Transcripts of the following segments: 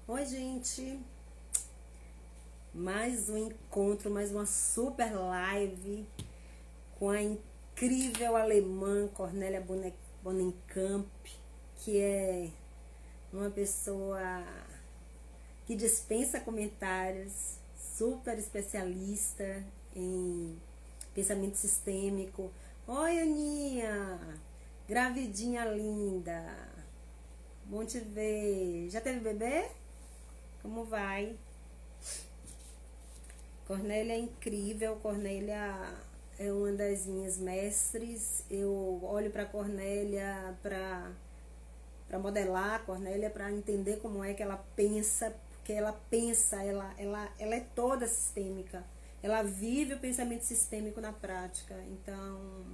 Oi, gente! Mais um encontro, mais uma super live com a incrível alemã Cornélia Bonenkamp, que é uma pessoa que dispensa comentários, super especialista em pensamento sistêmico. Oi, Aninha! Gravidinha linda! Bom te ver! Já teve bebê? Como vai? Cornélia é incrível, Cornélia é uma das minhas mestres. Eu olho para Cornélia para modelar a Cornélia, para entender como é que ela pensa, porque ela pensa, ela é toda sistêmica. Ela vive o pensamento sistêmico na prática. Então,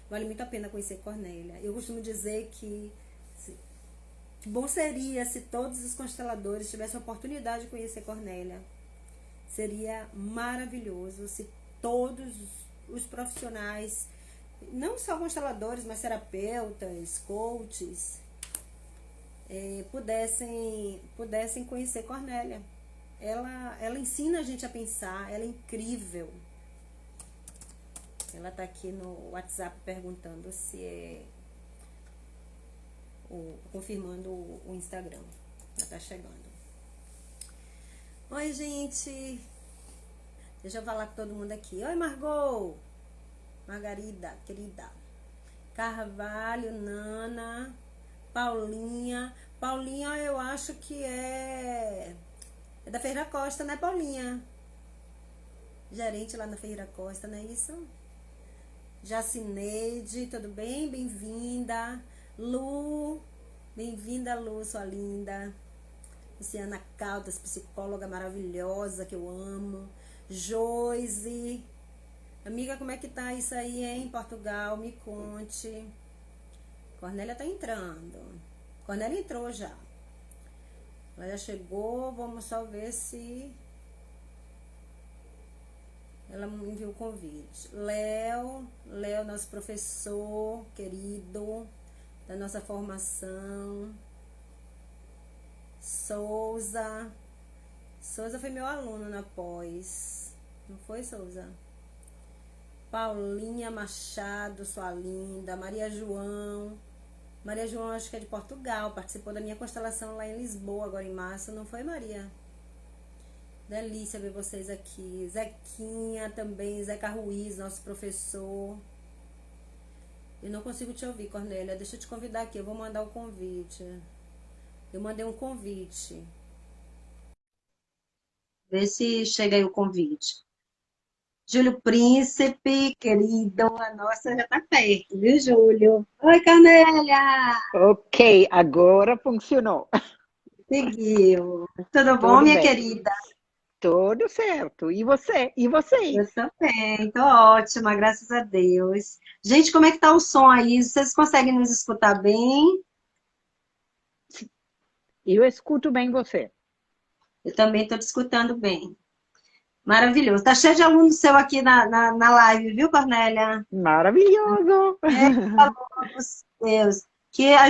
vale muito a pena conhecer Cornélia. Eu costumo dizer que bom seria se todos os consteladores tivessem a oportunidade de conhecer Cornélia. Seria maravilhoso se todos os profissionais, não só consteladores, mas terapeutas, coaches, pudessem conhecer Cornélia. Ela ensina a gente a pensar, ela é incrível. Ela está aqui no WhatsApp perguntando se é confirmando o Instagram. Já está chegando. Oi, gente. Deixa eu falar com todo mundo aqui. Oi, Margot. Margarida, querida. Carvalho, Nana, Paulinha. Paulinha, eu acho que é da Ferreira Costa, né, Paulinha? Gerente lá na Ferreira Costa, não é isso? Jacineide, tudo bem? Bem-vinda. Lu, bem-vinda, Lu, sua linda. Luciana Caldas, psicóloga maravilhosa que eu amo. Joyce. Amiga, como é que tá isso aí, hein? Portugal, me conte. Cornélia tá entrando. Cornélia entrou já. Ela já chegou, vamos só ver se ela me enviou o convite. Léo, nosso professor querido da nossa formação. Souza foi meu aluno na pós. Não foi, Souza? Paulinha Machado, sua linda. Maria João, acho que é de Portugal. Participou da minha constelação lá em Lisboa, agora em março. Não foi, Maria? Delícia ver vocês aqui. Zequinha também, Zeca Ruiz, nosso professor. Eu não consigo te ouvir, Cornélia. Deixa eu te convidar aqui. Eu vou mandar o convite. Eu mandei um convite. Vê se chega aí o convite. Júlio Príncipe, querido, a nossa já tá perto, viu, Júlio? Oi, Cornélia! Ok, agora funcionou. Seguiu. Tudo bom, Tudo minha bem, querida? tudo certo. E você? E vocês? Eu também, tô ótima, graças a Deus. Gente, como é que tá o som aí? Vocês conseguem nos escutar bem? Eu escuto bem você. Eu também tô te escutando bem. Maravilhoso. Tá cheio de aluno seu aqui na live, viu, Cornélia? Maravilhoso! É, alunos seus. Que a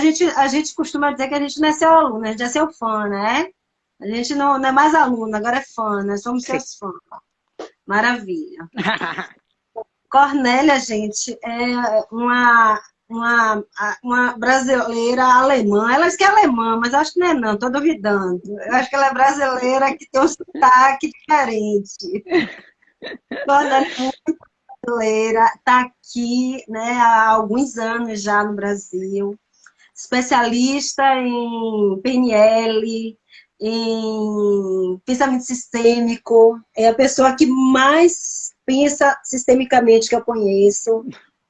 gente costuma dizer que a gente não é seu aluno, a gente é seu fã, né? A gente não é mais aluno, agora é fã, nós somos Sim. seus fãs. Maravilha. Cornélia, gente, é uma brasileira alemã. Ela diz que é alemã, mas eu acho que não é não, tô duvidando. Eu acho que ela é brasileira que tem um sotaque diferente. Cornélia é muito brasileira, está aqui, né, há alguns anos já no Brasil, especialista em PNL, em pensamento sistêmico, é a pessoa que mais pensa sistemicamente que eu conheço,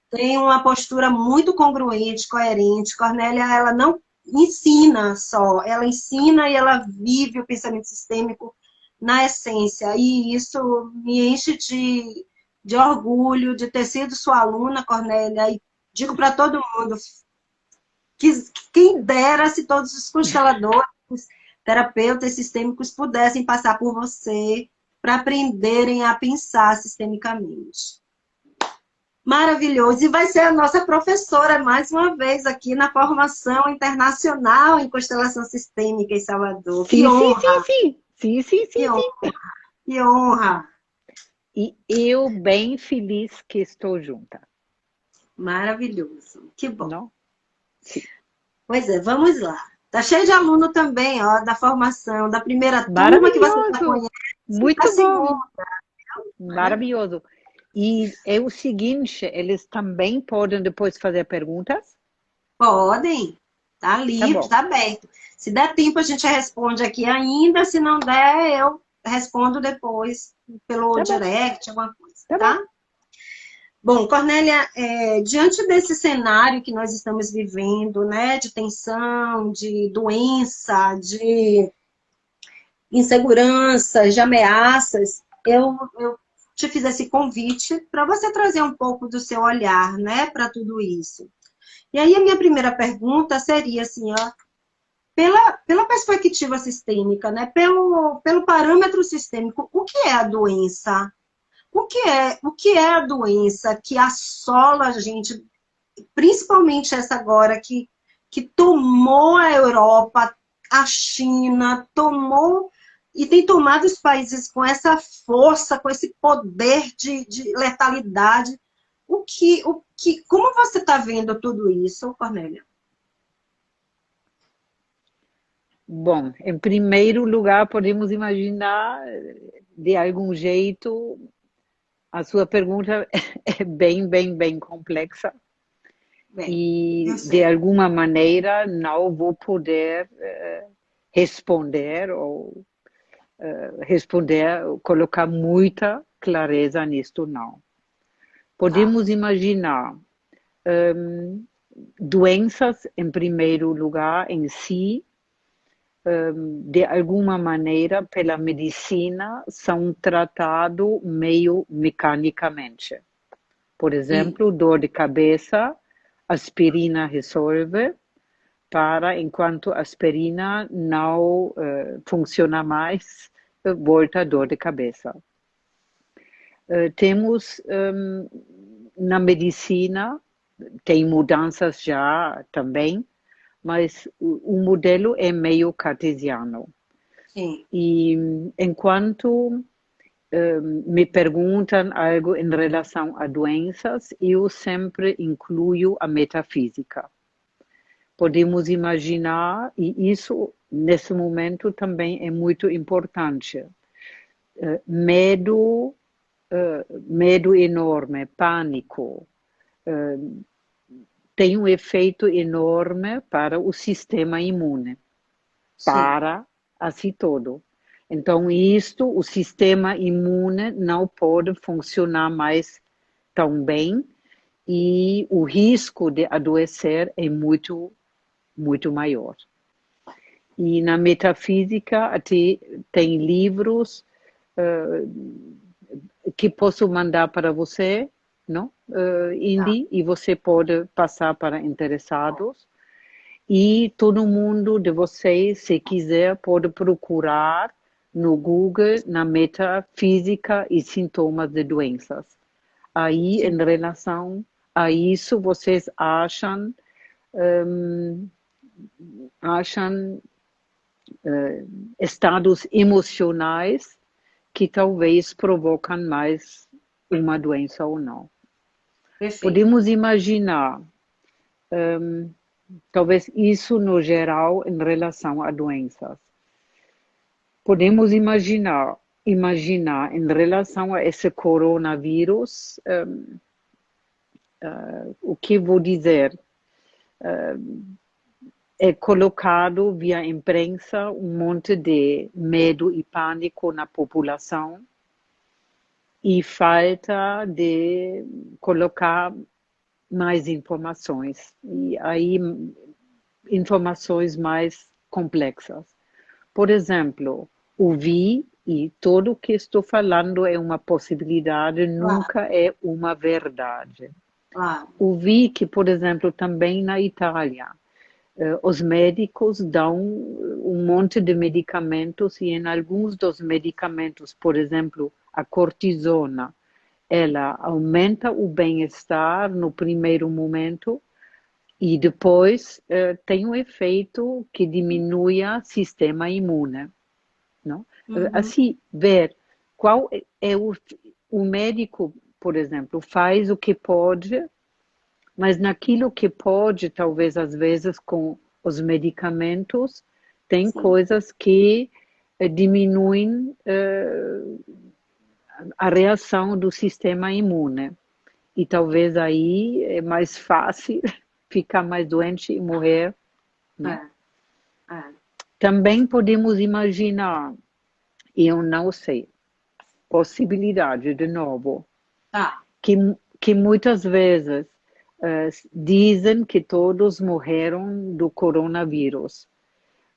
tem uma postura muito congruente, coerente. Cornélia, ela não ensina só, ela ensina e ela vive o pensamento sistêmico na essência, e isso me enche de orgulho de ter sido sua aluna, Cornélia, e digo para todo mundo, que quem dera se todos os consteladores, terapeutas sistêmicos pudessem passar por você para aprenderem a pensar sistemicamente. Maravilhoso. E vai ser a nossa professora mais uma vez aqui na formação internacional em constelação sistêmica em Salvador. Que Sim, sim, sim, honra, sim. Sim, sim, que sim, sim. honra, que honra. E eu bem feliz que estou junta, Maravilhoso. Que bom. não? Sim. Pois é, vamos lá. Tá cheio de aluno também, ó, da formação, da primeira turma que você já Maravilhoso. conhece, e da Muito bom. segunda, né? Maravilhoso. E é o seguinte, eles também podem depois fazer perguntas? Podem. Tá Tá livre, bom, tá aberto. Se der tempo, a gente responde aqui ainda. Se não der, eu respondo depois pelo tá bom, direct, alguma coisa, tá bom. tá? Bom, Cornélia, diante desse cenário que nós estamos vivendo, né, de tensão, de doença, de inseguranças, de ameaças, eu te fiz esse convite para você trazer um pouco do seu olhar, né, para tudo isso. E aí a minha primeira pergunta seria assim, ó, pela perspectiva sistêmica, né, pelo parâmetro sistêmico, o que é a doença? O que é a doença que assola a gente, principalmente essa agora que tomou a Europa, a China, tomou e tem tomado os países com essa força, com esse poder de letalidade. Como você está vendo tudo isso, Cornélia? Bom, em primeiro lugar, podemos imaginar, de algum jeito, a sua pergunta é bem, bem, bem complexa Bem, eu e, de sei. alguma maneira, não vou poder responder ou responder, colocar muita clareza nisto, não. Tá. Podemos imaginar hum, doenças, em primeiro lugar, em si, de alguma maneira, pela medicina, são tratados meio mecanicamente. Por Sim, exemplo, dor de cabeça, aspirina resolve, para enquanto a aspirina não funciona mais, volta a dor de cabeça. Temos na medicina, tem mudanças já também, mas o modelo é meio cartesiano. sim, E enquanto me perguntam algo em relação a doenças, eu sempre incluo a metafísica. Podemos imaginar, e isso nesse momento também é muito importante, medo, medo enorme, pânico, tem um efeito enorme para o sistema imune, sim, para assim todo. Então, isto, o sistema imune não pode funcionar mais tão bem e o risco de adoecer é muito, muito maior. E na metafísica até tem livros que posso mandar para você, não? tá. Indy, e você pode passar para interessados. E todo mundo de vocês, se quiser, pode procurar no Google, na metafísica e sintomas de doenças. Aí, Que em relação a isso, vocês hum, acham estados emocionais que talvez provocam mais uma doença ou não. perfeito. Podemos imaginar, talvez isso no geral em relação a doenças. Podemos imaginar em relação a esse coronavírus, o que vou dizer, é colocado via imprensa um monte de medo e pânico na população e falta de colocar mais informações, e aí informações mais complexas. Por exemplo, ouvir, e tudo o que estou falando é uma possibilidade, Claro, nunca é uma verdade. claro. Ouvi que, por exemplo, também na Itália, os médicos dão um monte de medicamentos e em alguns dos medicamentos, por exemplo, a cortisona, ela aumenta o bem-estar no primeiro momento e depois tem um efeito que diminui o sistema imune, não? Uhum. Assim, ver qual é o médico, por exemplo, faz o que pode, mas naquilo que pode, talvez às vezes com os medicamentos, tem Sim. coisas que diminuem a reação do sistema imune. E talvez aí é mais fácil ficar mais doente e morrer, É, né? é. Também podemos imaginar, eu não sei, possibilidade de novo, Tá. que, que muitas vezes dizem que todos morreram do coronavírus,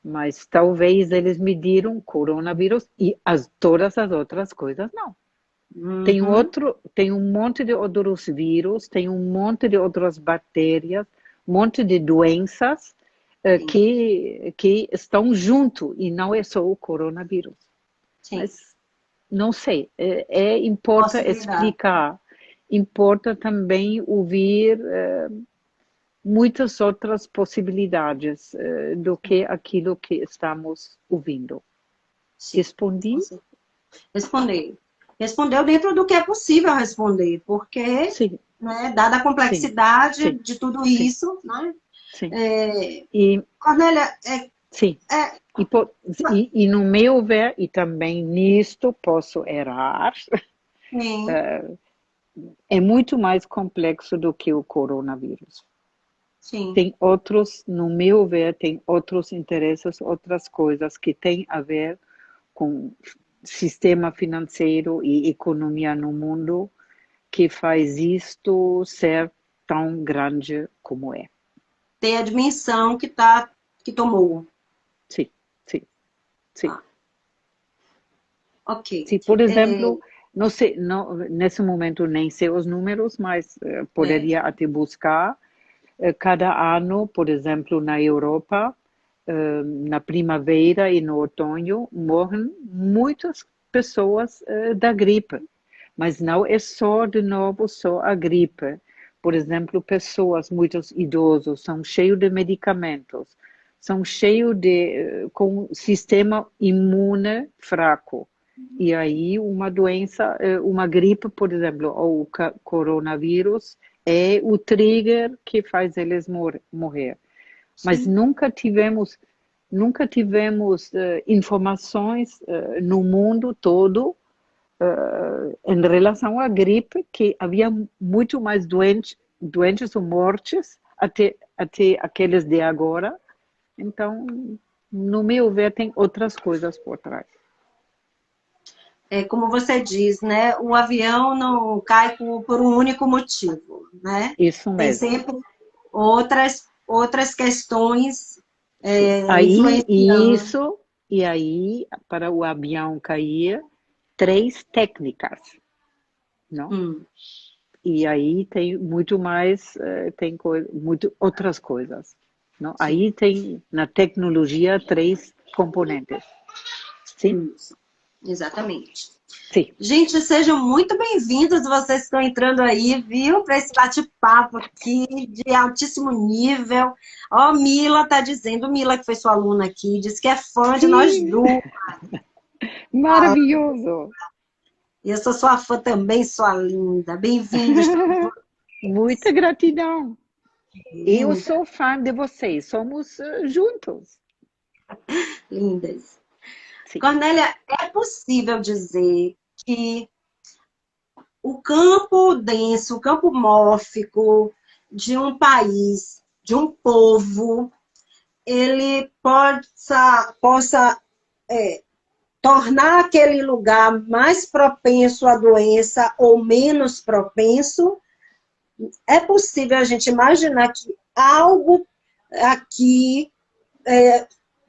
mas talvez eles mediram coronavírus e todas as outras coisas não. Uhum. Tem um monte de outros vírus, tem um monte de outras bactérias, um monte de doenças Sim, que estão junto e não é só o coronavírus. sim. Mas não sei, importa Possibilidade. explicar, importa também ouvir muitas outras possibilidades do que aquilo que estamos ouvindo. Sim, com Respondi? certeza. Responder. Respondeu dentro do que é possível responder, porque, Sim, né, dada a sim, complexidade sim, de tudo sim, isso, né? sim. É, E Cornélia, sim, é, e no meu ver, e também nisto posso errar, sim, é muito mais complexo do que o coronavírus. sim, Tem outros, no meu ver, tem outros interesses, outras coisas que têm a ver com sistema financeiro e economia no mundo que faz isto ser tão grande como é. tem a dimensão que tomou. Sim, sim, sim. Ah, ok. Se, por É, exemplo, não sei, não, nesse momento nem sei os números, mas é, poderia até buscar. Cada ano, por exemplo, na Europa, na primavera e no outono, morrem muitas pessoas da gripe. Mas não é só, de novo, só a gripe. Por exemplo, pessoas muito idosas são cheios de medicamentos, são cheios com sistema imune fraco. E aí uma doença, uma gripe, por exemplo, ou o coronavírus, é o trigger que faz eles morrer. Mas sim. nunca tivemos informações no mundo todo em relação à gripe, que havia muito mais doentes ou mortes até aqueles de agora. Então, no meu ver, tem outras coisas por trás. É como você diz, né? O avião não cai por um único motivo, né? Isso Tem mesmo. sempre outras questões Sim. influenciando. E aí, para o avião cair, três técnicas, não? Hum, E aí tem muito mais, muito outras coisas, não? sim, Aí tem na tecnologia três componentes. Sim, isso, exatamente. sim. Gente, sejam muito bem-vindos, vocês que estão entrando aí, viu, para esse bate-papo aqui de altíssimo nível. Ó, Mila tá dizendo, Mila, que foi sua aluna aqui, disse que é fã de nós Sim, duas. maravilhoso. E eu sou sua fã também, sua linda. Bem-vindos, Muita gratidão. Eu linda, sou fã de vocês. Somos juntos. lindas. Sim. Cornélia, é possível dizer que o campo denso, o campo mórfico de um país, de um povo, ele possa tornar aquele lugar mais propenso à doença ou menos propenso? É possível a gente imaginar que algo aqui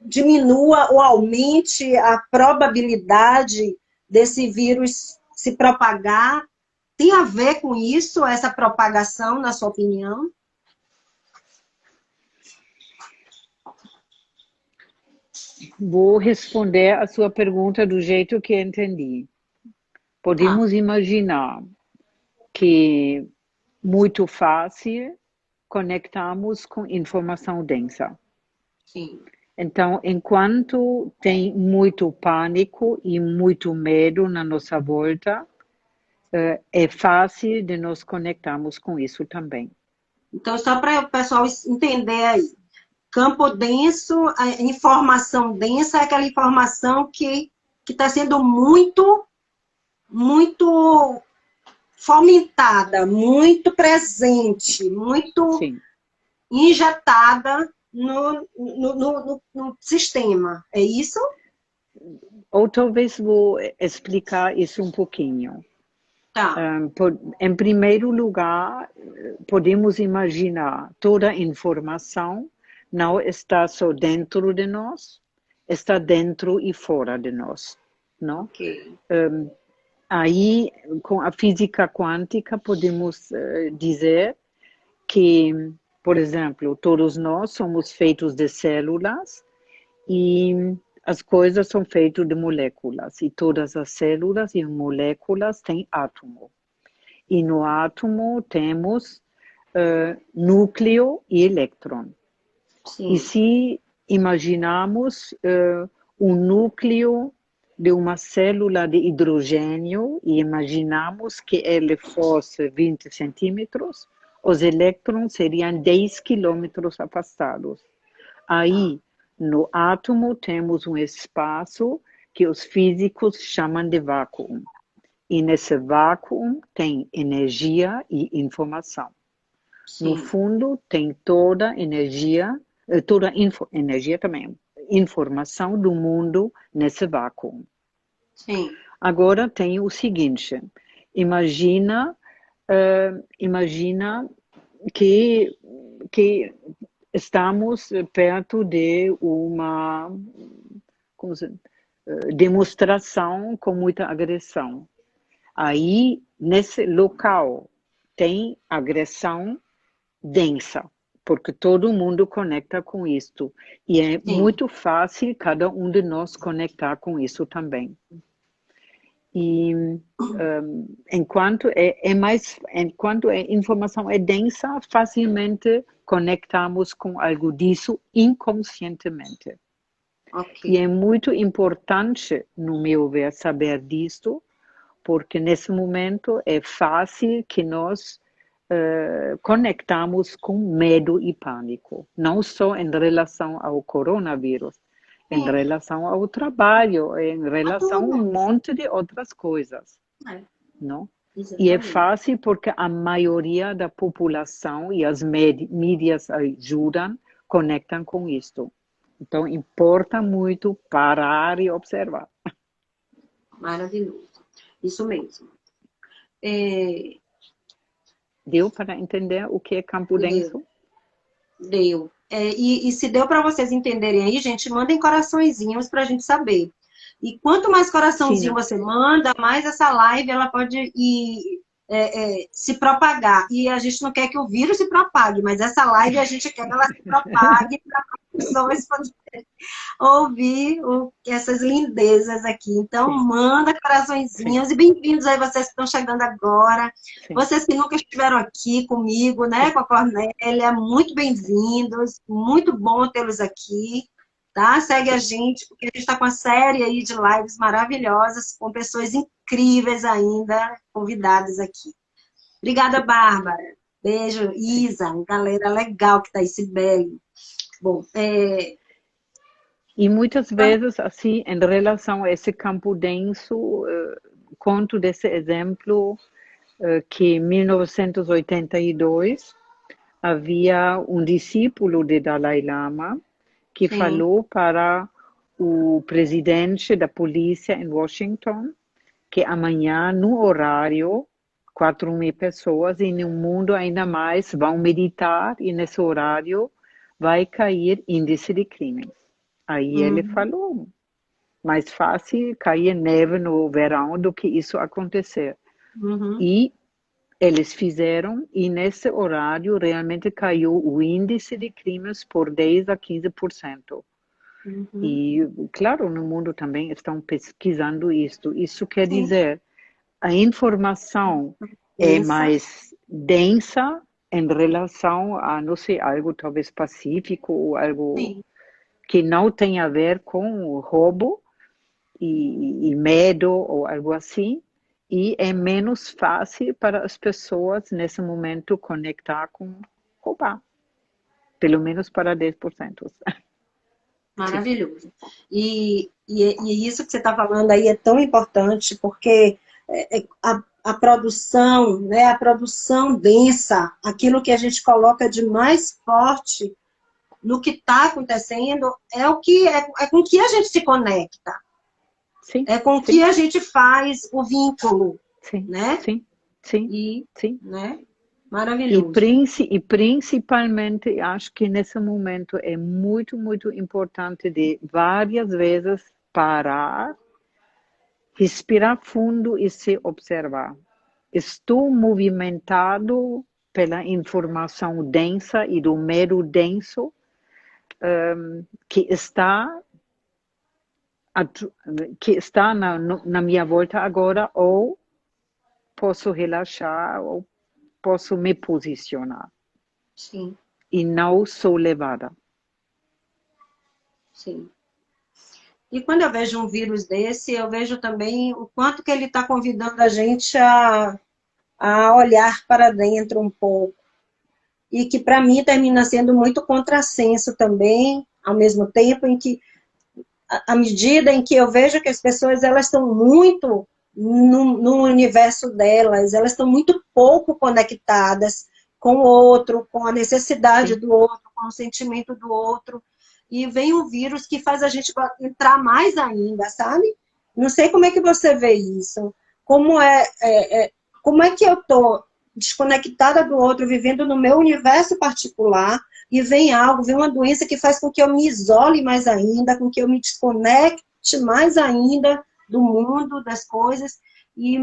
diminua ou aumente a probabilidade desse vírus se propagar? Tem a ver com isso, essa propagação, na sua opinião? Vou responder a sua pergunta do jeito que entendi. Tá. Podemos imaginar. que muito fácil conectamos com informação densa. Sim. Então, enquanto tem muito pânico e muito medo na nossa volta, é fácil de nos conectarmos com isso também. Então, só para o pessoal entender aí, campo denso, a informação densa é aquela informação que está sendo muito fomentada, muito presente, muito Sim. injetada no sistema. É isso? Ou talvez vou explicar isso um pouquinho. Tá. Em primeiro lugar, podemos imaginar toda a informação não está só dentro de nós, está dentro e fora de nós, não? Ok. Aí, com a física quântica, podemos dizer que, por exemplo, todos nós somos feitos de células e as coisas são feitas de moléculas, e todas as células e moléculas têm átomo. E no átomo temos núcleo e elétron. Sim. E se imaginarmos um núcleo de uma célula de hidrogênio e imaginamos que ele fosse 20 centímetros, os elétrons seriam 10 quilômetros afastados. Aí, no átomo, temos um espaço que os físicos chamam de vácuo. E nesse vácuo tem energia e informação. Sim. No fundo, tem toda energia, energia também, informação do mundo nesse vácuo. Sim. Agora tem o seguinte, imagina que estamos perto de uma demonstração com muita agressão. Aí, nesse local, tem agressão densa, porque todo mundo conecta com isso. E é muito fácil cada um de nós conectar com isso também. E enquanto a informação é densa, facilmente conectamos com algo disso inconscientemente. Okay. E é muito importante, no meu ver, saber disso, porque nesse momento é fácil que nós conectamos com medo e pânico, não só em relação ao coronavírus, em relação ao trabalho, em relação a um monte de outras coisas, não? E é fácil porque a maioria da população e as mídias ajudam, conectam com isto. Então, importa muito parar e observar. Maravilhoso. Isso mesmo. Deu para entender o que é campo denso? Deu. E se deu para vocês entenderem aí, gente, mandem coraçõezinhos para a gente saber. E quanto mais coraçãozinho você manda, mais essa live ela pode se propagar. E a gente não quer que o vírus se propague, mas essa live a gente quer que ela se propague para pessoas poderem ouvir essas lindezas aqui. Então, manda coraçõezinhos. E bem-vindos aí vocês que estão chegando agora. Sim. Vocês que nunca estiveram aqui comigo, né, com a Cornélia, muito bem-vindos. Muito bom tê-los aqui. Tá? Segue a gente, porque a gente está com uma série aí de lives maravilhosas, com pessoas incríveis ainda, convidadas aqui. Obrigada, Bárbara. Beijo, Isa, galera legal que está aí, Sibeli. Bom, E muitas vezes, assim, em relação a esse campo denso, conto desse exemplo que em 1982 havia um discípulo de Dalai Lama que falou para o presidente da polícia em Washington que amanhã, no horário, 4.000 pessoas e no mundo ainda mais vão meditar e nesse horário vai cair índice de crimes. Aí ele falou, mais fácil cair neve no verão do que isso acontecer. E eles fizeram, e nesse horário realmente caiu o índice de crimes por 10 a 15%. E, claro, no mundo também estão pesquisando isso. Isso quer dizer, a informação é Densa. mais densa em relação a, não sei, algo talvez pacífico ou algo Sim. que não tem a ver com o roubo e medo ou algo assim. E é menos fácil para as pessoas, nesse momento, conectar com roubar. Pelo menos para 10%. Sim, Maravilhoso. E isso que você está falando aí é tão importante, porque a produção, né, a produção densa, aquilo que a gente coloca de mais forte no que está acontecendo, é o que é com que a gente se conecta, sim, é com que sim, a gente faz o vínculo, sim, né? sim, sim, E, sim. né? E, Maravilhoso. e principalmente, acho que nesse momento é muito, muito importante de várias vezes parar, respirar fundo e se observar. Estou movimentado pela informação densa e do medo denso que está na minha volta agora, ou posso relaxar, ou posso me posicionar Sim, e não sou levada. sim. E quando eu vejo um vírus desse, eu vejo também o quanto que ele está convidando a gente a olhar para dentro um pouco. E que para mim termina sendo muito contrassenso também, ao mesmo tempo em que, à medida em que eu vejo que as pessoas elas estão muito no universo delas, elas estão muito pouco conectadas com o outro, com a necessidade Sim. do outro, com o sentimento do outro. E vem um vírus que faz a gente entrar mais ainda, sabe? Não sei como é que você vê isso. Como como é que eu estou desconectada do outro, vivendo no meu universo particular, e vem algo, vem uma doença que faz com que eu me isole mais ainda, com que eu me desconecte mais ainda do mundo, das coisas, e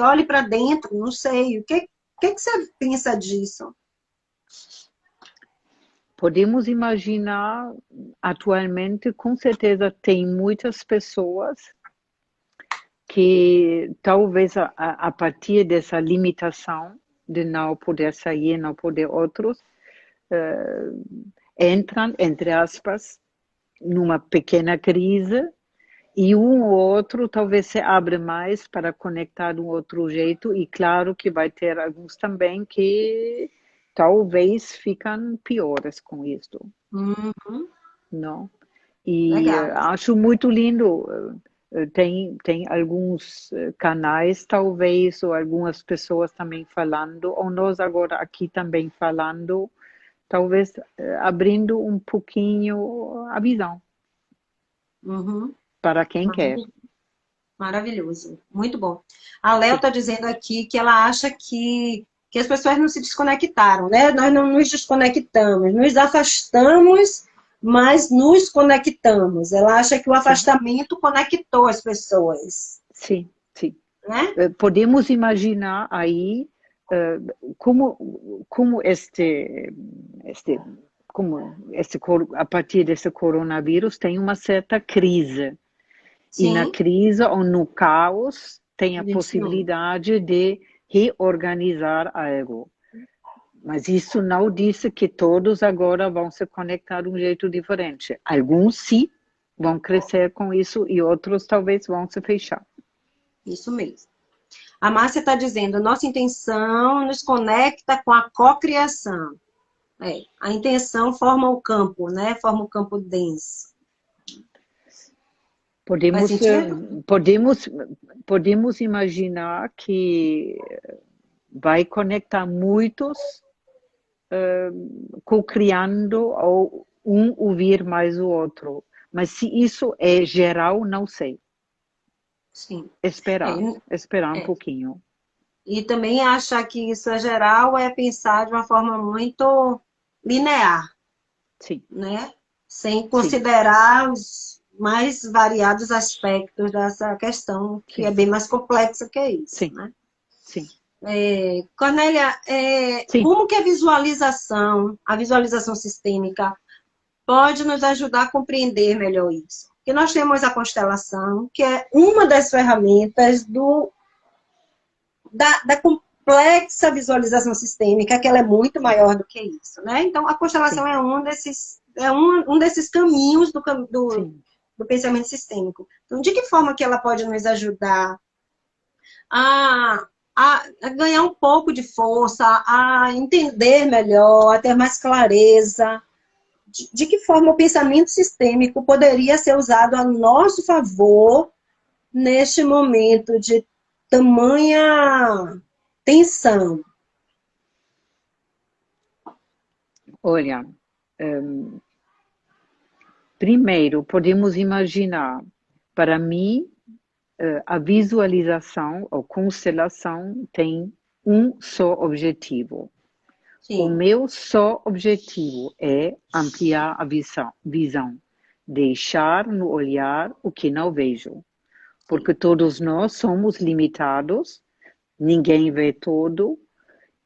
olhe para dentro, não sei. O que você pensa disso? Podemos imaginar, atualmente, com certeza, tem muitas pessoas que talvez a partir dessa limitação de não poder sair, não poder outros, entram, entre aspas, numa pequena crise e um ou outro talvez se abre mais para conectar de um outro jeito e claro que vai ter alguns também que talvez ficam piores com isto, Uhum, não? E legal. acho muito lindo. Tem alguns canais, talvez, ou algumas pessoas também falando, ou nós agora aqui também falando, talvez abrindo um pouquinho a visão Uhum, para quem quer. maravilhoso, muito bom. A Léo Sim, está dizendo aqui que ela acha que as pessoas não se desconectaram, né? Nós não nos desconectamos, nos afastamos, mas nos conectamos. Ela acha que o sim, afastamento conectou as pessoas, sim, sim. né? Podemos imaginar aí eh, como este, a partir desse coronavírus tem uma certa crise. E na Sim, crise ou no caos tem a a gente não. possibilidade de reorganizar algo. Mas isso não diz que todos agora vão se conectar de um jeito diferente. Alguns sim vão crescer com isso e outros talvez vão se fechar. Isso mesmo. A Márcia está dizendo, nossa intenção nos conecta com a cocriação. A intenção forma o campo, né? Forma o campo denso. Faz Podemos, sentido? podemos, podemos imaginar que vai conectar muitos co-criando ou um ouvir mais o outro. Mas se isso é geral, não sei. Sim. É, Esperar um é. pouquinho. E também achar que isso é geral é pensar de uma forma muito linear, Sim, né? Sem sim, considerar os mais variados aspectos dessa questão, que é sim, bem mais complexa que isso, sim, né? sim, Cornélia, sim. como que a visualização sistêmica, pode nos ajudar a compreender melhor isso? Porque nós temos a constelação, que é uma das ferramentas complexa visualização sistêmica, que ela é muito maior do que isso, né? Então, a constelação sim, é um desses caminhos sim. do pensamento sistêmico. Então, de que forma que ela pode nos ajudar a, a ganhar um pouco de força, a entender melhor, a ter mais clareza? De que forma o pensamento sistêmico poderia ser usado a nosso favor neste momento de tamanha tensão? Olha, primeiro podemos imaginar, para mim, a visualização ou constelação tem um só objetivo. O Sim. meu só objetivo é ampliar a visão, deixar no olhar o que não vejo, porque todos nós somos limitados, ninguém vê tudo,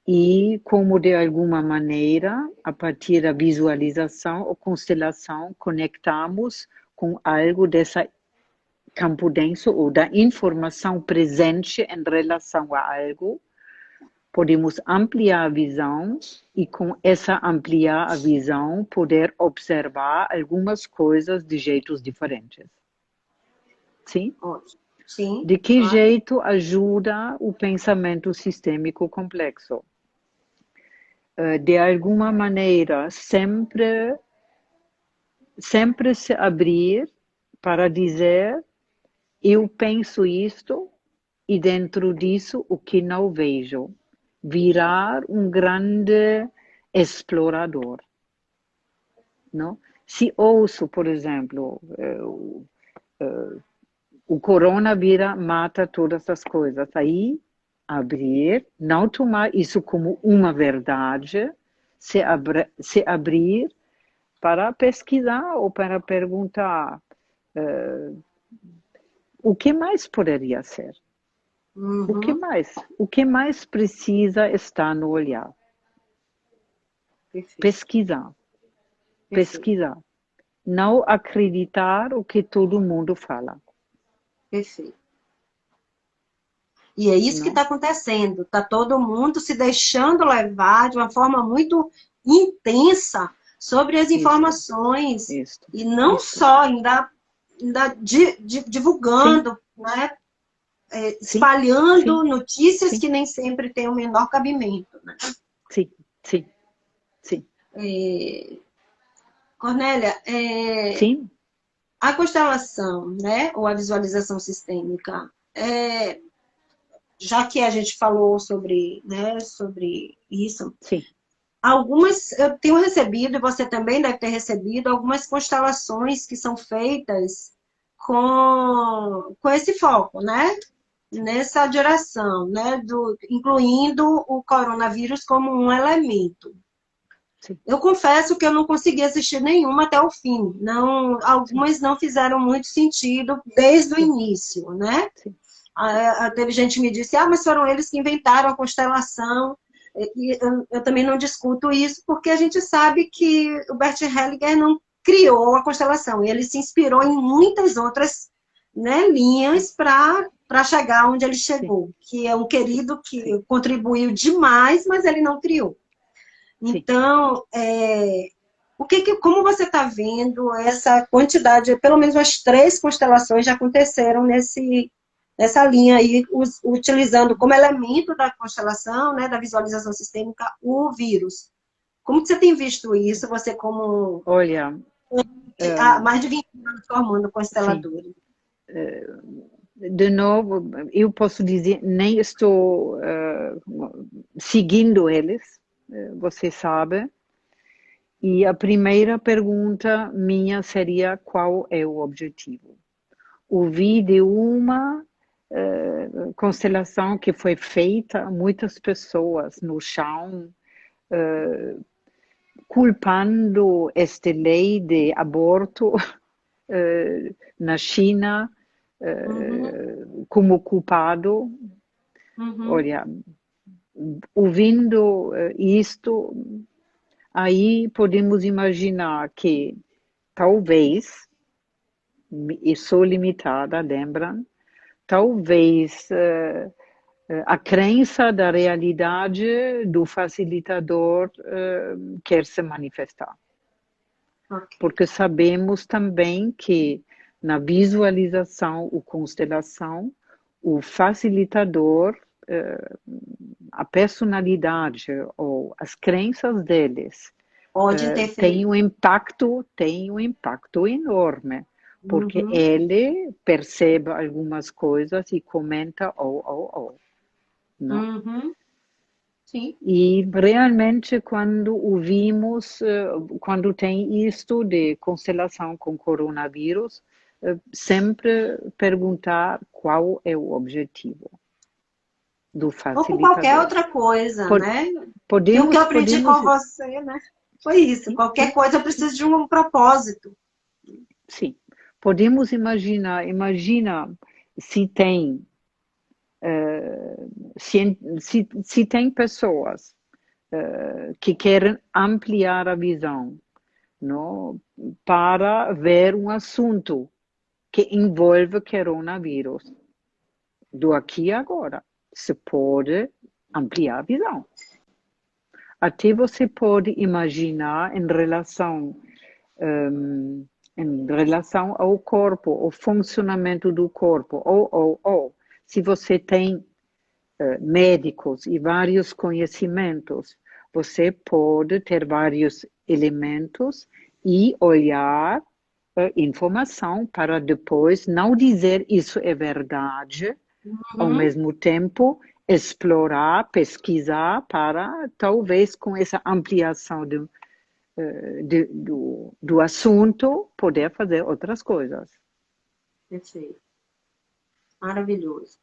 e como de alguma maneira, a partir da visualização ou constelação, conectamos com algo dessa campo denso ou da informação presente em relação a algo, podemos ampliar a visão e com essa ampliar a visão poder observar algumas coisas de jeitos diferentes. Sim? Ótimo. Sim, De que claro. jeito ajuda o pensamento sistêmico complexo? De alguma maneira, sempre se abrir para dizer eu penso isto e dentro disso o que não vejo. Virar um grande explorador. Não? Se ouço, por exemplo, o coronavírus mata todas as coisas, aí abrir, não tomar isso como uma verdade, se abrir para pesquisar ou para perguntar o que mais poderia ser. O que Uhum. mais? O que mais precisa estar no olhar? Perfeito, Pesquisar, perfeito, pesquisar. Não acreditar o que todo mundo fala, perfeito. E é isso que não? está acontecendo. Está todo mundo se deixando levar de uma forma muito intensa sobre as Isto, informações. isto, E não isto. só, ainda Sim, divulgando, né? sim, Espalhando sim, notícias sim, que nem sempre têm o menor cabimento. Né? sim, sim, sim, Cornélia, sim, a constelação, né, ou a visualização sistêmica, já que a gente falou sobre, né, sobre isso, sim, algumas eu tenho recebido, e você também deve ter recebido, algumas constelações que são feitas com esse foco, né? Nessa direção, né? Incluindo o coronavírus como um elemento. sim, Eu confesso que eu não consegui assistir nenhuma até o fim. Não, sim, algumas não fizeram muito sentido desde o sim, início, né? sim, Teve gente que me disse, mas foram eles que inventaram a constelação. E eu também não discuto isso, porque a gente sabe que o Bert Hellinger não criou a constelação. Ele se inspirou em muitas outras, né, sim, linhas para chegar onde ele sim, chegou, que é um querido sim, que contribuiu demais, mas ele não criou. sim. Então, como você está vendo essa quantidade, pelo menos umas 3 constelações já aconteceram nessa linha aí, utilizando como elemento da constelação, né, da visualização sistêmica, o vírus. Como que você tem visto isso, você como Olha, há mais de 20 anos formando sim, consteladores? de novo, eu posso dizer, nem estou seguindo eles, você sabe. E a primeira pergunta minha seria qual é o objetivo? Ouvi de uma constelação que foi feita, muitas pessoas no chão, culpando esta lei de aborto na China Uhum, como culpado. uhum, Olha, ouvindo isto, aí podemos imaginar que talvez, e sou limitada, lembram? Talvez a crença da realidade do facilitador quer se manifestar. Ok. Porque sabemos também que na visualização ou constelação, o facilitador, a personalidade ou as crenças deles Pode tem interferir. um impacto enorme, porque Uhum, ele percebe algumas coisas e comenta, não? uhum, sim. E realmente quando ouvimos, quando tem isto de constelação com coronavírus, sempre perguntar qual é o objetivo do Ou com qualquer facilitador. outra coisa, Po- né? E o que eu Podemos, aprendi podemos, com você, né? Foi isso. sim, Qualquer sim, coisa precisa de um propósito. sim. Podemos imaginar, imagina se tem, se tem pessoas que querem ampliar a visão, não? Para ver um assunto que envolve coronavírus. Do aqui e agora, se pode ampliar a visão. Até você pode imaginar em relação ao corpo, o funcionamento do corpo, ou. Se você tem médicos e vários conhecimentos, você pode ter vários elementos e olhar informação para depois não dizer isso é verdade, ao Uhum, mesmo tempo explorar, pesquisar para talvez com essa ampliação do assunto poder fazer outras coisas. perfeito. Maravilhoso.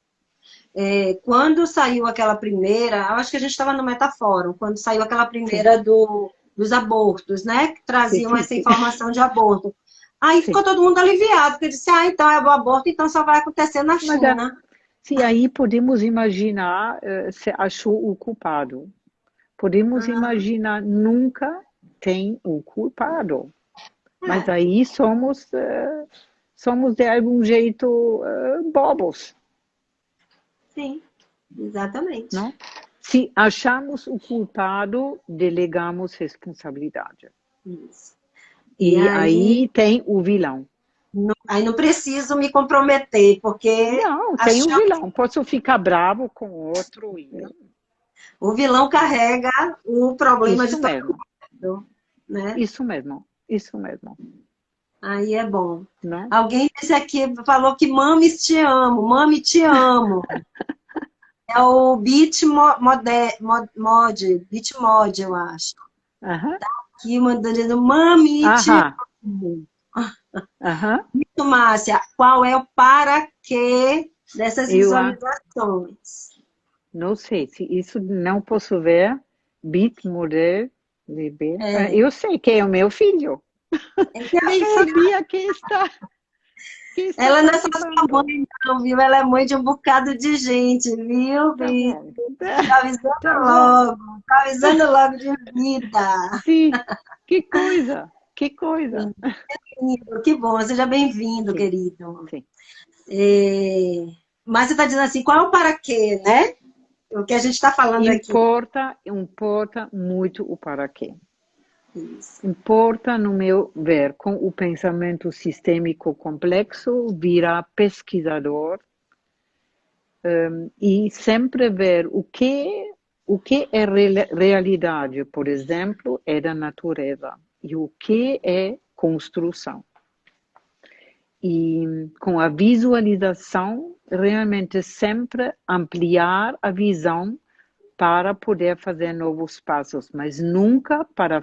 Quando saiu aquela primeira, eu acho que a gente estava no Metafórum, quando saiu aquela Sim, primeira dos abortos, né? Que sim, traziam sim, essa sim, informação de aborto. Aí ficou sim. todo mundo aliviado, porque disse, então é o aborto, então só vai acontecer na Mas China. se aí podemos imaginar se achou o culpado. Podemos Ah, imaginar nunca tem o culpado. Mas aí somos de algum jeito bobos, sim, exatamente. não? Se achamos o culpado, delegamos responsabilidade. Isso. E E aí, aí tem o vilão. aí não preciso me comprometer, porque Não, a tem o chance- vilão. Posso ficar bravo com o outro e o vilão carrega o problema de isso todo mesmo, mundo, né? isso mesmo, isso mesmo, Aí é bom. não? Alguém disse aqui, falou que mames te amo, mami te amo. É o Beat Mod, eu acho. Aham, Aqui mandando mami te aham, amo. aham. Muito, Márcia, qual é o para quê dessas Eu visualizações? não sei se isso não posso ver. Bit model bebê. É, Eu sei que é o meu filho. esse é Nem filho. sabia que está Ela não é só sua participando. mãe, não, viu? Ela é mãe de um bocado de gente, viu, Tá Vitor? bom, Tá avisando tá bom. logo, tá avisando logo de vida. Sim, que coisa, que coisa. Querido, que bom, seja bem-vindo, Sim, querido. sim. Mas você está dizendo assim, qual é o para quê, né? O que a gente está falando aqui. Importa muito o para quê. Isso. Importa, no meu ver, com o pensamento sistêmico complexo, virar pesquisador e sempre ver o que é realidade, por exemplo, é da natureza e o que é construção. E com a visualização, realmente sempre ampliar a visão para poder fazer novos passos, mas nunca para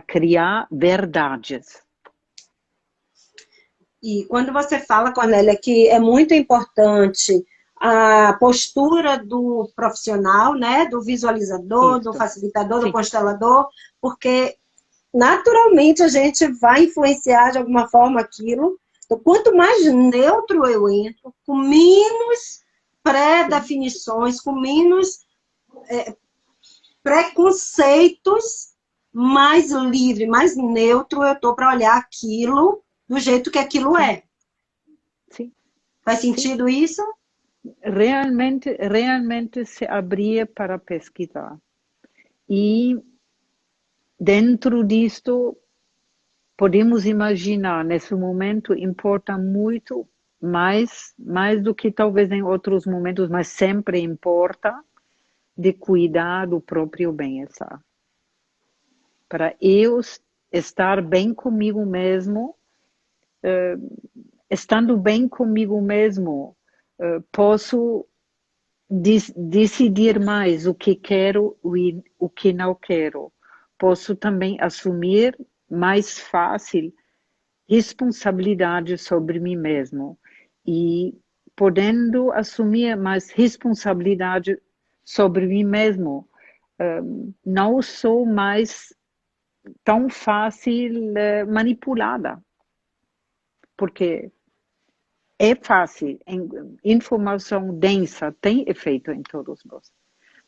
criar verdades. E quando você fala, Cornélia, que é muito importante a postura do profissional, né? Do visualizador, do Isso, facilitador, do sim, constelador, porque naturalmente a gente vai influenciar de alguma forma aquilo. Então, quanto mais neutro eu entro, com menos sim, pré-definições, com menos preconceitos, mais livre, mais neutro eu estou para olhar aquilo do jeito que aquilo sim, é. sim, Faz sim. sentido isso? realmente se abrir para pesquisar. E dentro disto, podemos imaginar, nesse momento, importa muito mais do que talvez em outros momentos, mas sempre importa, de cuidar do próprio bem-estar. Para eu estar bem comigo mesmo, estando bem comigo mesmo, posso decidir mais o que quero e o que não quero. Posso também assumir mais fácil responsabilidade sobre mim mesmo. E podendo assumir mais responsabilidade sobre mim mesmo, não sou mais tão fácil manipulada. Porque é fácil, informação densa tem efeito em todos nós.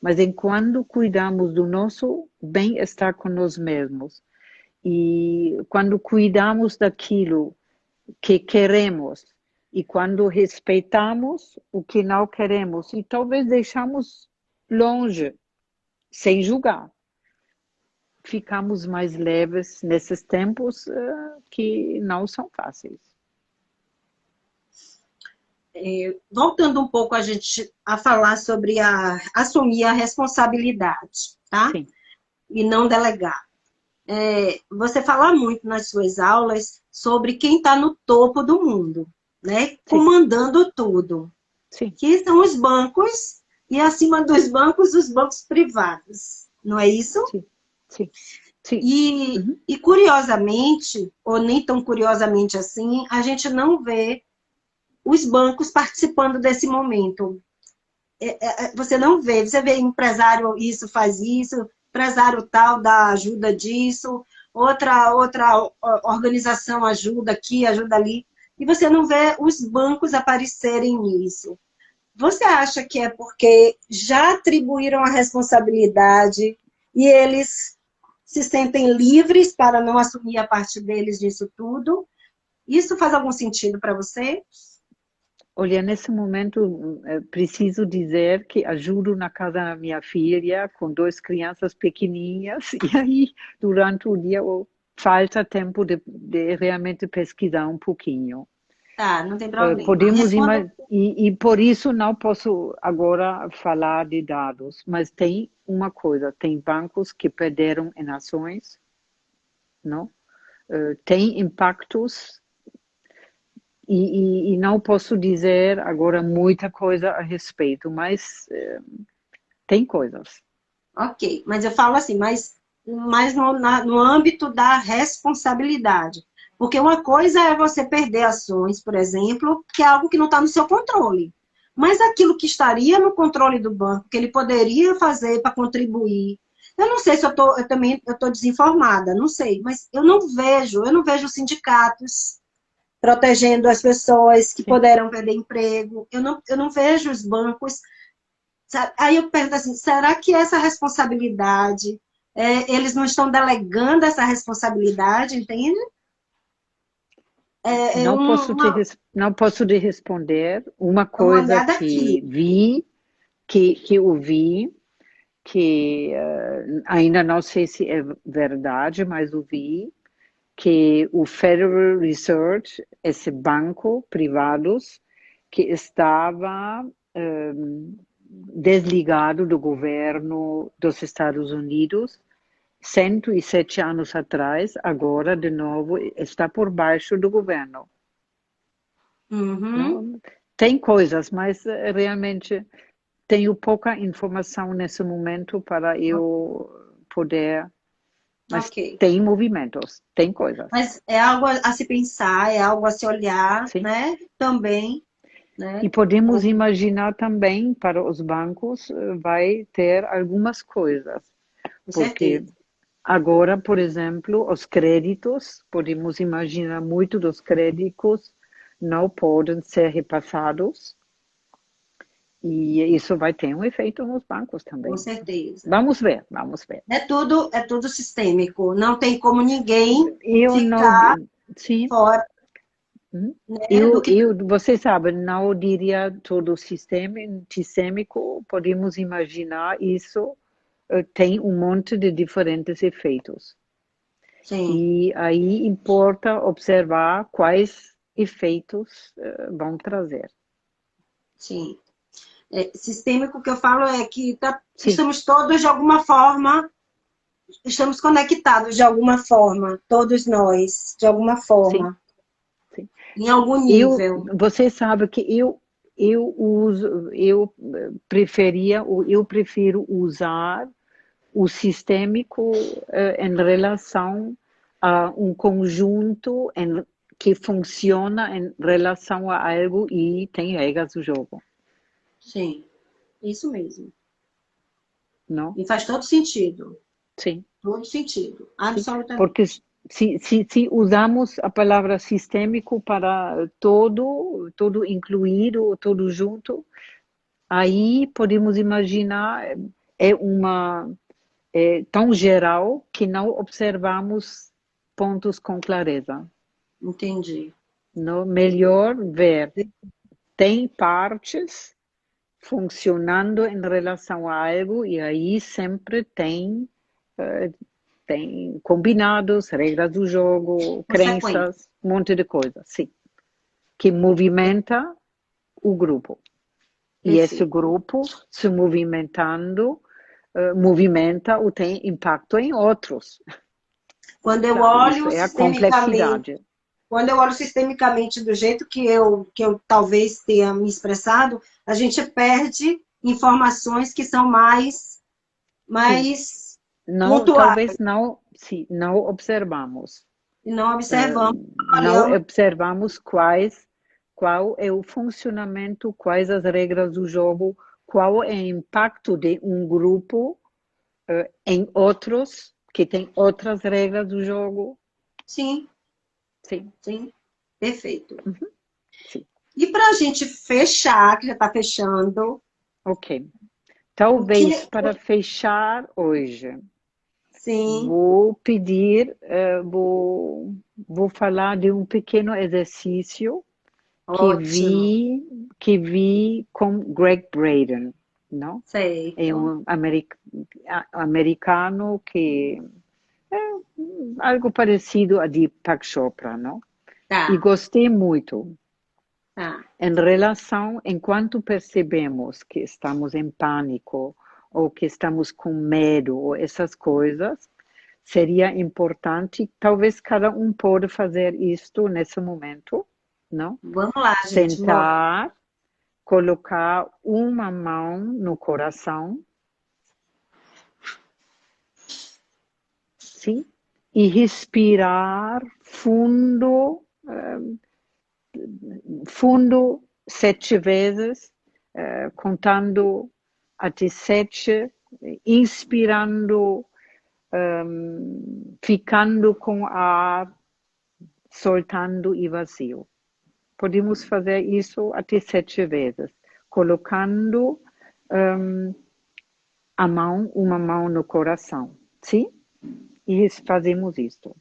Mas enquanto cuidamos do nosso bem-estar com nós mesmos, e quando cuidamos daquilo que queremos, e quando respeitamos o que não queremos, e talvez deixamos longe, sem julgar, ficamos mais leves nesses tempos que não são fáceis. Voltando um pouco a falar sobre assumir a responsabilidade, tá? Sim. E não delegar. Você fala muito nas suas aulas sobre quem está no topo do mundo, né? Sim. Comandando tudo. Sim. Que são os bancos e acima dos bancos, os bancos privados. Não é isso? Sim. Sim. Sim. E curiosamente, ou nem tão curiosamente assim, a gente não vê os bancos participando desse momento. Você não vê, você vê empresário isso faz isso, empresário tal dá ajuda disso, outra organização ajuda aqui, ajuda ali, e você não vê os bancos aparecerem nisso. Você acha que é porque já atribuíram a responsabilidade e eles se sentem livres para não assumir a parte deles disso tudo? Isso faz algum sentido para você? Olha, nesse momento, preciso dizer que ajudo na casa da minha filha com 2 crianças pequenininhas e aí, durante o dia, falta tempo de realmente pesquisar um pouquinho. Tá, não tem problema. E por isso não posso agora falar de dados, mas tem uma coisa, tem bancos que perderam em ações, não? Tem impactos. E não posso dizer agora muita coisa a respeito, mas tem coisas. Ok, mas eu falo assim, mas no âmbito da responsabilidade. Porque uma coisa é você perder ações, por exemplo, que é algo que não está no seu controle. Mas aquilo que estaria no controle do banco, que ele poderia fazer para contribuir. Eu não sei se eu estou desinformada, não sei, mas eu não vejo sindicatos protegendo as pessoas que poderão perder emprego. Eu não vejo os bancos. Sabe? Aí eu pergunto assim, será que essa responsabilidade, eles não estão delegando essa responsabilidade, entende? Não posso te responder. Uma coisa que eu vi, que ainda não sei se é verdade, mas eu vi, que o Federal Research, esse banco privado, que estava desligado do governo dos Estados Unidos, 107 anos atrás, agora, de novo, está por baixo do governo. Uhum. Tem coisas, mas realmente tenho pouca informação nesse momento para eu poder... Mas tem movimentos, tem coisas. Mas é algo a se pensar, é algo a se olhar, sim, né? Também. Né? E podemos imaginar também, para os bancos, vai ter algumas coisas. Porque agora, por exemplo, os créditos, podemos imaginar muito dos créditos não podem ser repassados. E isso vai ter um efeito nos bancos também. Com certeza. Vamos ver. É tudo sistêmico. Não tem como ninguém ficar fora. Uhum. né, do que Você sabe, não diria todo o sistema sistêmico, podemos imaginar isso tem um monte de diferentes efeitos. sim, E aí importa observar quais efeitos vão trazer. sim. Sistêmico que eu falo é que Sim, estamos todos de alguma forma, estamos conectados de alguma forma, todos nós, de alguma sim, forma, sim. em algum nível. Você sabe que eu prefiro usar o sistêmico em relação a um conjunto que funciona em relação a algo e tem regras do jogo, Sim, isso mesmo. não? E faz Sim, todo sentido, sim. absolutamente. Porque se usamos a palavra sistêmico para todo incluído, todo junto, aí podemos imaginar é uma tão geral que não observamos pontos com clareza. Entendi. No, melhor ver, tem partes funcionando em relação a algo e aí sempre eh, tem combinados, regras do jogo, Consequência. crenças, um monte de coisas, sim, que movimenta o grupo. E esse Perfeito. grupo se movimentando, movimenta ou tem impacto em outros, Quando eu sabe? Isso olho é a sistemicamente, complexidade. quando eu olho sistemicamente do jeito que eu talvez tenha me expressado, a gente perde informações que são Sim, mais não, pontuais talvez não, sim, não observamos. e não observamos, Não olhamos. observamos qual é o funcionamento, quais as regras do jogo, qual é o impacto de um grupo em outros, que tem outras regras do jogo. Sim, Sim, sim, perfeito. uhum, sim, E para a gente fechar, que já está fechando, ok. o que. Talvez para fechar hoje, Sim, vou pedir, vou falar de um pequeno exercício que ótimo, vi, que vi com Greg Braden, não? É certo. um americano que é algo parecido a Deepak Chopra, não? E Tá, gostei muito. tá. Em relação, enquanto percebemos que estamos em pânico ou que estamos com medo ou essas coisas, seria importante, talvez cada um pode fazer isto nesse momento, não? Vamos lá, gente, bora. Sentar, colocar uma mão no coração, sim? E respirar fundo, fundo 7 vezes, contando até 7, inspirando, ficando com ar, soltando e vazio. Podemos fazer isso até 7 vezes, colocando uma mão no coração, sim? E fazemos isto.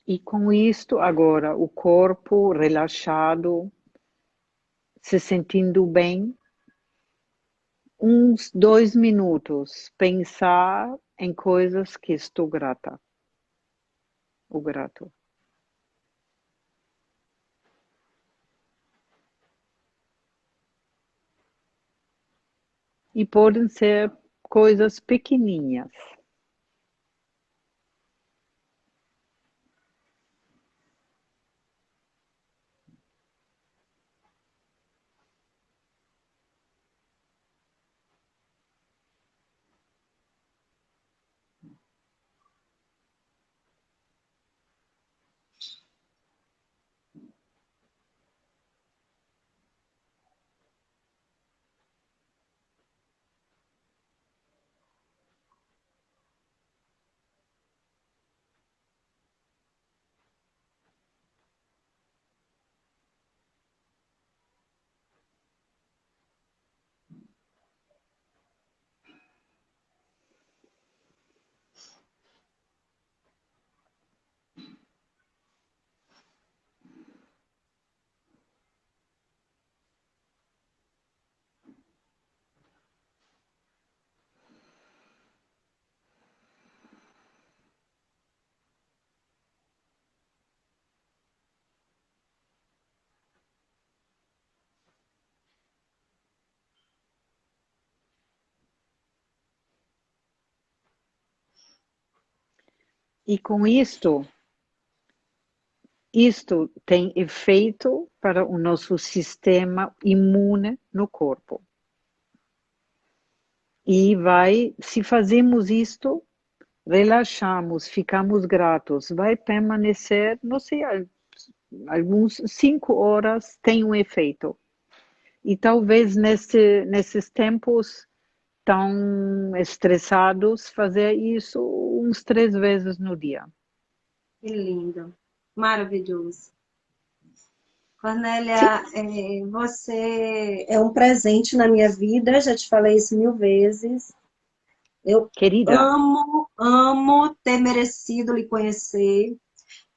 E com isto, agora, o corpo relaxado, se sentindo bem, uns 2 minutos, pensar em coisas que estou grata. o grato. E podem ser coisas pequeninhas. E com isto tem efeito para o nosso sistema imune no corpo. E se fazemos isto, relaxamos, ficamos gratos, vai permanecer, não sei, alguns 5 horas tem um efeito. E talvez nesses tempos tão estressados, fazer isso uns 3 vezes no dia. Que lindo. Maravilhoso. Sim, Cornélia, você é um presente na minha vida, já te falei isso 1000 vezes. Eu querida, amo ter merecido lhe conhecer.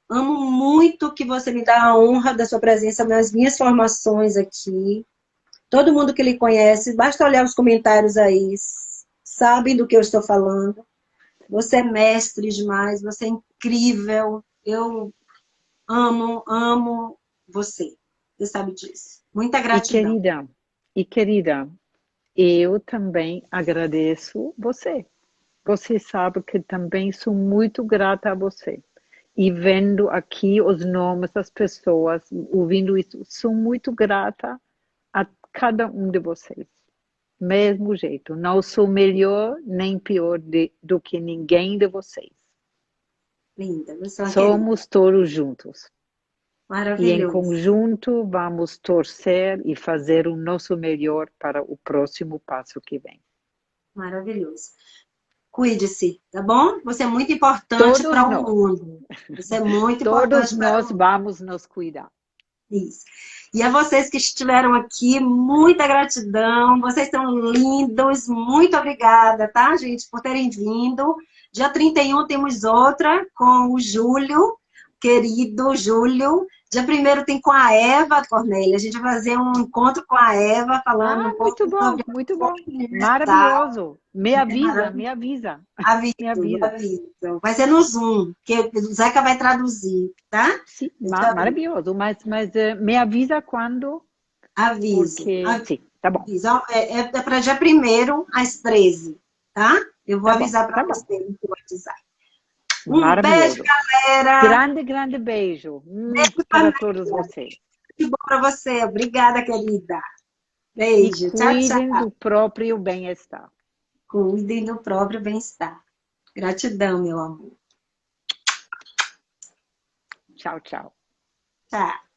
Amo muito que você me dá a honra da sua presença nas minhas formações aqui. Todo mundo que lhe conhece, basta olhar os comentários aí, sabe do que eu estou falando. Você é mestre demais, você é incrível. Eu amo você. Você sabe disso. Muita e gratidão. querida, e querida, eu também agradeço você. Você sabe que também sou muito grata a você. E vendo aqui os nomes das pessoas, ouvindo isso, sou muito grata a cada um de vocês. Mesmo jeito, não sou melhor nem pior do que ninguém de vocês. Linda, você é uma querida. Somos todos juntos. E em Maravilhoso. conjunto vamos torcer e fazer o nosso melhor para o próximo passo que vem. Maravilhoso. Cuide-se, tá bom? Você é muito importante Todos para o nós, mundo. Você é muito todos importante para o nós mundo. vamos nos cuidar. Isso. E a vocês que estiveram aqui, muita gratidão. Vocês são lindos. Muito obrigada, tá, gente, por terem vindo. Dia 31 temos outra com o Júlio, querido Júlio. Dia 1º tem com a Eva, Cornélia. A gente vai fazer um encontro com a Eva, falando Ah, um pouco sobre a muito bom. fome universal. Maravilhoso. Me É avisa, maravilhoso. me avisa. Aviso, Me avisa. aviso. Vai ser no Zoom, que o Zeca vai traduzir, tá? Sim, Deixa eu ver. maravilhoso. Mas me avisa quando, Aviso, porque sim, tá bom. aviso. É para dia 1º às 13, tá? Eu vou avisar para Tá bom. você no WhatsApp. Um beijo, Maravilhoso. galera. Grande beijo Beijo para todos vocês. muito bom para você. Obrigada, querida. E Beijo. Tchau, cuidem tchau. do próprio bem-estar. Cuidem do próprio bem-estar. Gratidão, meu amor. Tchau, tchau. Tchau.